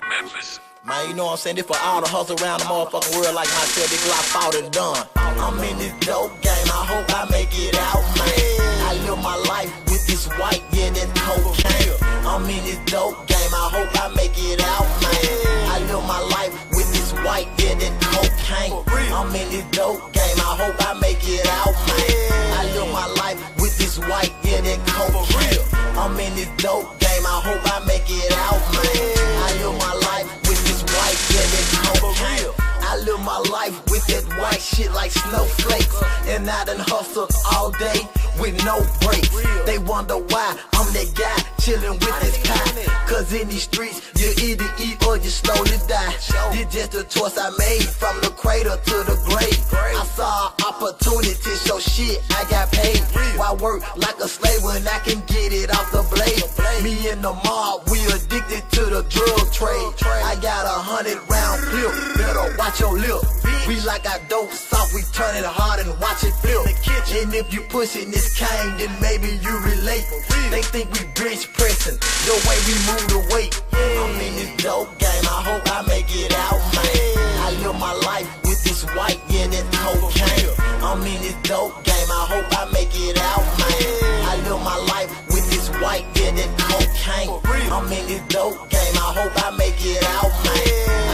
Memphis. Man, you know what I'm saying? This for all the hustle around the motherfucking world like myself. This Glock fought and done. I'm in this dope game, I hope I make it out, man. I live my life with this white, yeah, that cocaine. I'm in this dope game, I hope I make it out, man. I live my life with this white, yeah, that cocaine. I'm in this dope game, I hope I make it out, man. I live my life with this white, yeah, that cocaine. I'm in this dope game, I hope I make it out, man. I live my life with this white, yeah, that cocaine. I live my life with that white shit like snowflakes. And I done hustled all day with no breaks. They wonder why I'm that guy chillin' with this pie. Cause in these streets, you either eat or you slowly die. This just a choice I made from the cradle to the grave. I saw an opportunity, so shit, I got paid. Why work like a slave when I can get it off the blade? Me and the mob, we addicted to the drug trade. I got 100-round clip, better watch your lip. We like our dope soft, we turn it hard and watch it flip. And if you pushing this cane, then maybe you relate. They think we bench pressing, the way we move the weight. I'm in this dope game, I hope I make it out, man. I live my life with this white, yeah, that cocaine. I'm in this dope game, I hope I make it out, man. I live my life with this white, yeah, that cocaine. I'm in this dope game, I hope I make it out, man.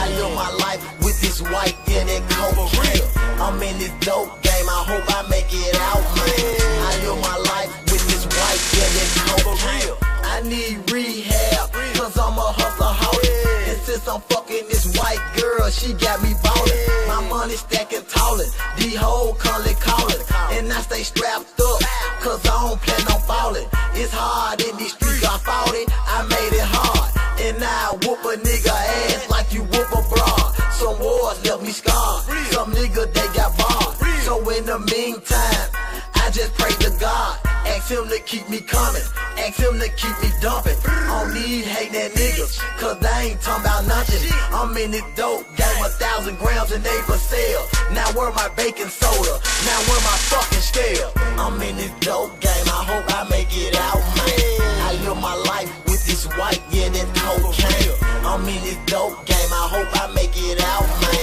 I live my life with this white, yeah, that cocaine. I'm in this dope game, I hope I make it out, man. I live my life with this white, yeah, that cocaine. I need rehab, cause I'm a hustleaholic. And since I'm fucking this white girl, she got me ballin'. My money stacking tallin', the whole calling. And I stay strapped up, cause I don't plan on falling. It's hard in these streets, I fought it, I made it hard. And now I whoop a nigga ass like you whoop a bra. Some wars left me scarred, some niggas they got barred. So in the meantime, I just pray to God. Ask him to keep me coming, ask him to keep me dumping. I don't need hate that niggas, cause they ain't talking about nothing. I'm in this dope game, 1,000 grams and they for sale. Now where my baking soda, now where my fucking scale. I'm in this dope game, I hope I make it out, man. I live my life with this white, yeah, that cocaine. I'm in this dope game, I hope I make it out, man.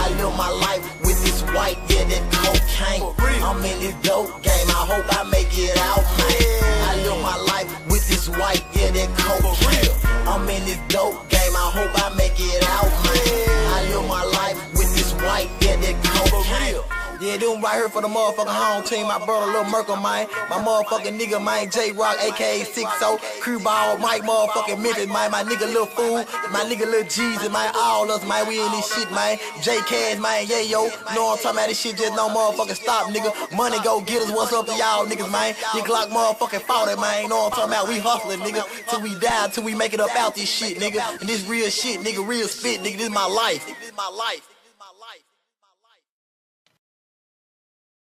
I live my life with this white, yeah, that cocaine. I'm in this dope game, I hope I make it out, man. I live my life with this white, yeah, that cocaine. I'm in this dope game, I hope I make it out, man. I live my life with this white, yeah, that cocaine. Yeah, them right here for the motherfucking home team. My brother Lil Merkle, man. My motherfucking nigga, man, J-Rock, a.k.a. 6-0. Crew ball, Mike motherfucking Memphis, man. My nigga Lil Fool, my nigga Lil Jeezy, man. All us, man, we in this shit, man. J-Cash, man, yeah, yo. Know what I'm talking about? This shit just no motherfucking stop, nigga. Money go get us. What's up to y'all niggas, man? Your Glock motherfucking fought it, man. Know what I'm talking about? We hustling, nigga. Till we die, till we make it up out this shit, nigga. And this real shit, nigga. Real spit, nigga. This is my life. This is my life.